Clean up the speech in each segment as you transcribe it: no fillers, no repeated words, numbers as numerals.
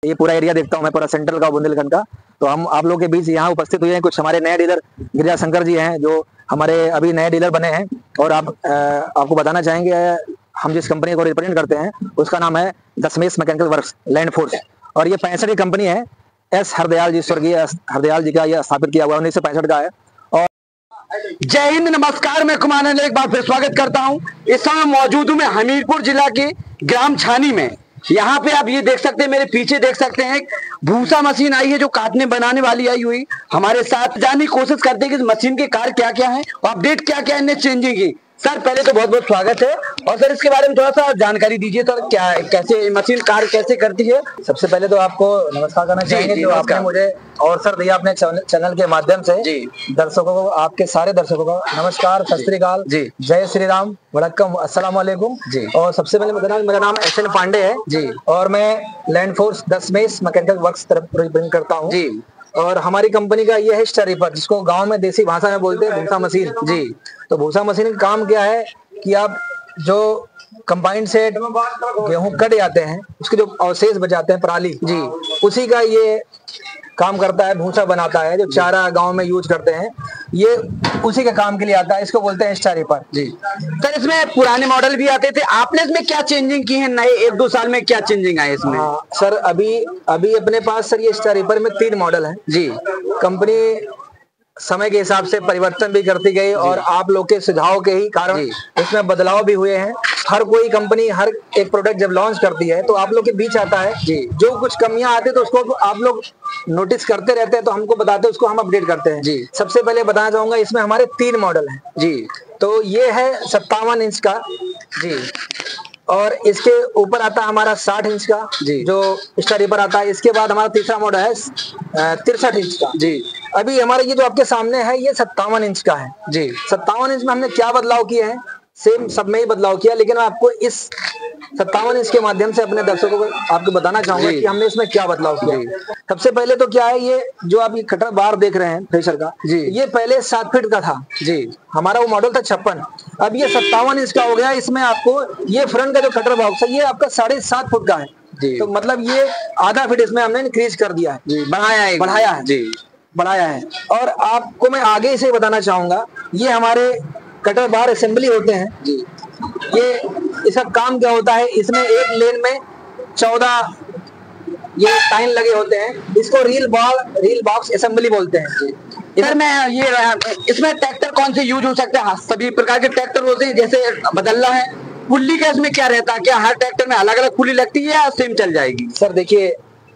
ये पूरा एरिया देखता हूँ मैं, पूरा सेंट्रल का बुंदेलखंड का। तो हम आप लोगों के बीच यहाँ उपस्थित हुए हैं। कुछ हमारे नए डीलर गिरिजा शंकर जी हैं जो हमारे अभी नए डीलर बने हैं। और आपको बताना चाहेंगे हम जिस कंपनी को रिप्रेजेंट करते हैं उसका नाम है दशमेश मैकेनिकल वर्क्स लैंड फोर्स। और ये 65 की कंपनी है। एस हरदयाल जी, स्वर्गीय हरदयाल जी का यह स्थापित किया हुआ 1965 का है। और जय हिंद, नमस्कार। मैं कुमार ने एक बार फिर स्वागत करता हूं। इस समय मौजूद हूं मैं हमीरपुर जिला के ग्राम छानी में। यहाँ पे आप ये देख सकते हैं, मेरे पीछे देख सकते हैं भूसा मशीन आई है जो काटने बनाने वाली आई हुई। हमारे साथ जानने की कोशिश करते हैं कि इस मशीन के कार्य क्या क्या है और अपडेट क्या क्या है चेंजिंग की। सर पहले तो बहुत बहुत स्वागत है। और सर इसके बारे में थोड़ा सा जानकारी दीजिए सर, क्या कैसे मशीन कार्य कैसे करती है। सबसे पहले तो आपको नमस्कार करना चाहेंगे जो आपने मुझे अवसर दिया अपने चैनल के माध्यम से। दर्शकों को, आपके सारे दर्शकों को नमस्कार, सत श्री अकाल, जय श्री राम, वड़क्कम, अस्सलाम वालेकुम जी। और सबसे पहले मेरा नाम SN पांडे है जी। और मैं लैंड फोर्स दशमेश मैकेनिकल वर्क्स तरफ रिप्रेजेंट करता हूँ जी। और हमारी कंपनी का ये है स्टरीपर, जिसको गांव में देसी भाषा में बोलते हैं भूसा मशीन जी। तो भूसा मशीन का काम क्या है कि आप जो कंबाइन से गेहूं कट जाते हैं उसके जो अवशेष बचाते हैं पराली जी, उसी का ये काम करता है। भूसा बनाता है जो चारा गांव में यूज करते हैं, ये उसी के काम के लिए आता है। इसको बोलते हैं स्टरीपर जी। सर इसमें पुराने मॉडल भी आते थे, आपने इसमें क्या चेंजिंग की है नए 1-2 साल में, क्या चेंजिंग आए इसमें? सर अभी अपने पास सर ये स्टरीपर में 3 मॉडल है जी। कंपनी समय के हिसाब से परिवर्तन भी करती गई और आप लोग के सुझाव के ही कारण इसमें बदलाव भी हुए हैं। हर कोई कंपनी हर एक प्रोडक्ट जब लॉन्च करती है तो आप लोग के बीच आता है जी। जो कुछ कमियां आती है तो उसको आप लोग नोटिस करते रहते हैं, तो हमको बताते हैं, उसको हम अपडेट करते हैं जी। सबसे पहले बताना चाहूंगा, इसमें हमारे 3 मॉडल हैं जी। तो ये है 57 इंच का जी, और इसके ऊपर आता है हमारा 60 इंच का जी जो स्टरीपर आता है। इसके बाद हमारा तीसरा मॉडल है 63 इंच का जी। अभी हमारा ये जो आपके सामने है ये 57 इंच का है जी। 57 इंच में हमने क्या बदलाव किए हैं, सेम सब में ही बदलाव किया, लेकिन मैं आपको इस 57 इंच के माध्यम से अपने दर्शकों को आपको बताना चाहूंगा कि हमने इसमें क्या बदलाव किया। सबसे पहले तो क्या है, ये जो आप ये कटर बार देख रहे हैं थ्रेशर का जी, ये पहले 7 फीट का था जी। हमारा वो मॉडल था 56, अब ये 57 इंच का हो गया। इसमें आपको ये फ्रंट का जो कटर बॉक्स है ये आपका 7.5 फुट का है जी। तो मतलब ये आधा फीट इसमें हमने इंक्रीज कर दिया है जी, बढ़ाया है जी, बढ़ाया है। और आपको मैं आगे से बताना चाहूंगा, ये हमारे कटर बार असेंबली होते हैं जी। ये इसका काम क्या होता है, इसमें एक लेन में 14 ये टाइन लगे होते हैं। इसको रील बॉक्स असेंबली बोलते हैं जी। सर मैं ये इसमें ट्रैक्टर कौन से यूज हो सकते हैं? सभी प्रकार के ट्रैक्टर होते हैं, जैसे बदलना है पुल्ली का इसमें क्या रहता है? क्या हर ट्रैक्टर में अलग अलग पुल्ली लगती है या सेम चल जाएगी? सर देखिए,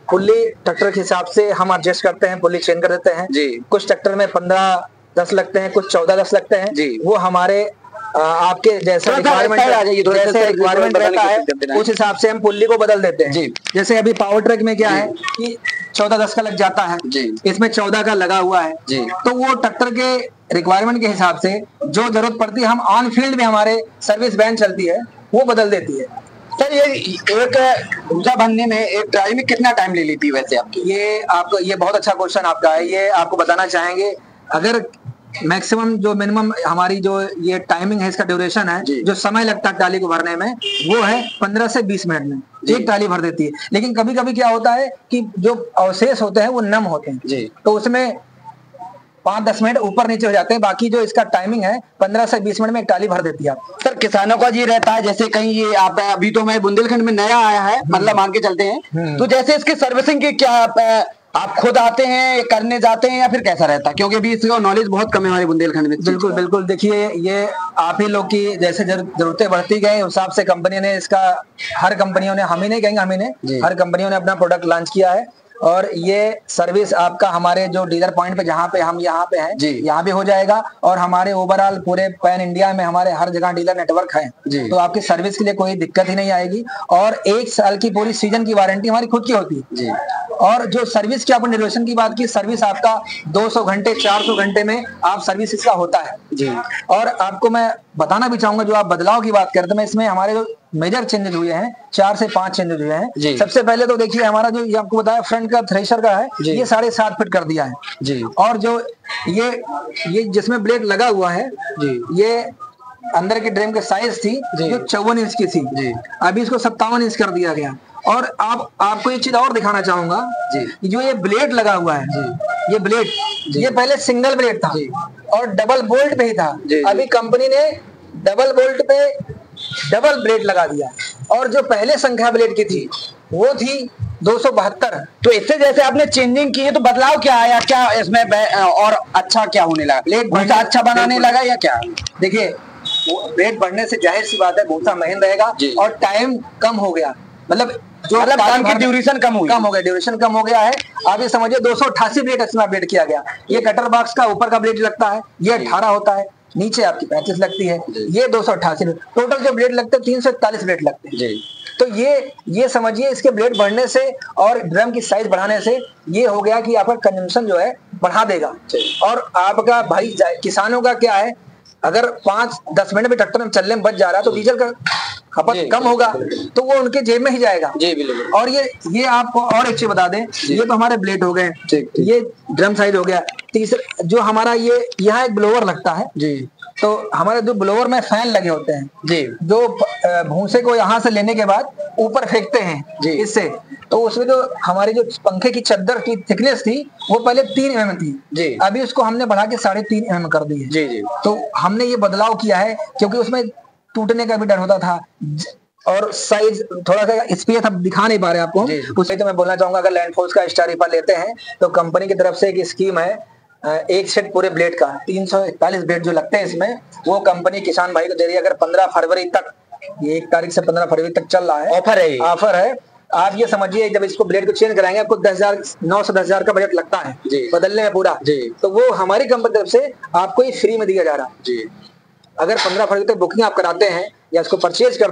पुल्ली ट्रैक्टर के हिसाब से हम एडजस्ट करते हैं, पुल्ली चेंज कर देते हैं जी। कुछ ट्रैक्टर में 15-10 लगते हैं, कुछ 14-10 लगते हैं जी। वो हमारे आपके जैसे रिक्वायरमेंट रहता है उस हिसाब से हम पुल्ली को बदल देते हैं जी। जैसे अभी पावर ट्रैक में क्या है कि 14-10 का लग जाता है जी, इसमें 14 का लगा हुआ है जी। तो वो ट्रैक्टर के रिक्वायरमेंट के हिसाब से जो जरूरत पड़ती है, हम ऑन फील्ड में हमारे सर्विस वैन चलती है वो बदल देती है। सर ये एक भूसा बनने में एक ट्राई में कितना टाइम ले लेती है वैसे आपकी? ये बहुत अच्छा क्वेश्चन आपका है। ये आपको बताना चाहेंगे, अगर मैक्सिमम जो मिनिमम हमारी जो ये टाइमिंग है, इसका ड्यूरेशन है, जो समय लगता है ट्राली को भरने में, वो है 15 से 20 मिनट में एक ट्राली भर देती है। लेकिन कभी कभी क्या होता है कि जो अवशेष होते हैं वो नम होते हैं जी, तो उसमें 5-10 मिनट ऊपर नीचे हो जाते हैं। बाकी जो इसका टाइमिंग है 15 से 20 मिनट में एक ट्राली भर देती है आप। सर किसानों का ये रहता है, जैसे कहीं ये आप अभी तो मैं बुंदेलखंड में नया आया है, मतलब मान के चलते हैं, तो जैसे इसकी सर्विसिंग की क्या आप खुद आते हैं करने जाते हैं या फिर कैसा रहता है? क्योंकि अभी इसका नॉलेज बहुत कम है हमारे बुंदेलखंड में। बिल्कुल देखिए, ये आप ही लोग की जैसे जरूरतें बढ़ती गई उस हिसाब से कंपनी ने इसका, हर कंपनियों ने, हम ही नहीं कहेंगे, हर कंपनियों ने अपना प्रोडक्ट लॉन्च किया है। और ये सर्विस आपका हमारे जो डीलर पॉइंट पे जहाँ पे हम यहाँ पे हैं यहाँ भी हो जाएगा, और हमारे ओवरऑल पूरे पैन इंडिया में हमारे हर जगह डीलर नेटवर्क है, तो आपकी सर्विस के लिए कोई दिक्कत ही नहीं आएगी। और 1 साल की पूरी सीजन की वारंटी हमारी खुद की होती है। और जो सर्विस की आपने ड्यूरेशन की बात की, सर्विस आपका 200 घंटे 400 घंटे में आप सर्विस इसका होता है जी। और आपको मैं बताना भी चाहूंगा, जो आप बदलाव की बात करते हैं, इसमें हमारे जो मेजर चेंजेस हुए हैं 4 से 5 चेंजेस हुए हैं। सबसे पहले तो देखिए, हमारा जो ये आपको बताया फ्रंट का थ्रेशर का है, ये 7.5 फीट कर दिया है जी। और जो ये जिसमें ब्लेड लगा हुआ है जी, ये अंदर के ड्रम की साइज थी जो 54 इंच की थी, अभी इसको 57 इंच कर दिया गया। और आपको एक चीज और दिखाना चाहूंगा जी, जो ये ब्लेड लगा हुआ है जी, ये ब्लेड, ये पहले सिंगल ब्लेड था और डबल बोल्ट पे ही था। अभी कंपनी ने डबल बोल्ट पे डबल ब्लेड लगा दिया और जो पहले संख्या ब्लेड की थी वो थी 272। तो इससे जैसे आपने चेंजिंग की है तो बदलाव क्या आया, क्या इसमें और अच्छा क्या होने लगा, ब्लेड भूसा अच्छा बनाने लगा या क्या? देखिए ब्लेड बढ़ने से जाहिर सी बात है भूसा महीन रहेगा और टाइम कम हो गया, मतलब काम की ड्यूरेशन कम हो गया, ड्यूरेशन कम हो गया है। आप ये समझिए 288 ब्लेड इसमें अपडेट किया गया। ये कटर बॉक्स का ऊपर का ब्लेड लगता है, ये 18 होता है, नीचे आपकी 35 लगती है, ये 288। टोटल जो ब्लेड लगते हैं 341 ब्लेड लगते हैं। तो ये समझिए इसके ब्लेड बढ़ने से और ड्रम की साइज बढ़ाने से ये हो गया कि आपका कंजम्पशन जो है बढ़ा देगा। और आपका भाई किसानों का क्या है, अगर 5-10 मिनट में ट्रैक्टर में चलने में बच जा रहा है तो डीजल का खपत कम होगा तो वो उनके जेब में ही जाएगा। और ये आपको और एक चीज बता दें, ये तो हमारे ब्लेड हो गए, ये ड्रम साइज हो गया। तीसरा जो हमारा ये यहाँ एक ब्लोअर लगता है जी, तो हमारे जो ब्लोअर में फैन लगे होते हैं जी, जो भूसे को यहाँ से लेने के बाद ऊपर फेंकते हैं जी इससे, तो उसमें जो हमारी जो पंखे की चद्दर की थिकनेस थी वो पहले 3 mm थी जी, अभी उसको हमने बढ़ा के 3.5 mm कर दी है जी। तो हमने ये बदलाव किया है क्योंकि उसमें टूटने का भी डर होता था और साइज थोड़ा सा स्पेस हम दिखा नहीं पा रहे आपको। उससे तो मैं बोलना चाहूंगा, अगर लैंडफोर्स का स्टार रीपर लेते हैं तो कंपनी की तरफ से एक स्कीम है, एक सेट पूरे ब्लेड का 341 ब्लेड जो लगते हैं इसमें, वो कंपनी किसान भाई को दे रही है। अगर 15 फरवरी तक, ये 1 तारीख से 15 फरवरी तक चल रहा है, ऑफर है। आप ये समझिए जब इसको ब्लेड को चेंज कराएंगे आपको 9 से 10,000 का बजट लगता है बदलने में पूरा, तो वो हमारी कंपनी की तरफ से आपको ये फ्री में दिया जा रहा है। अगर 15 फरवरी तक बुकिंग आप कराते हैं या इसको परचेज करते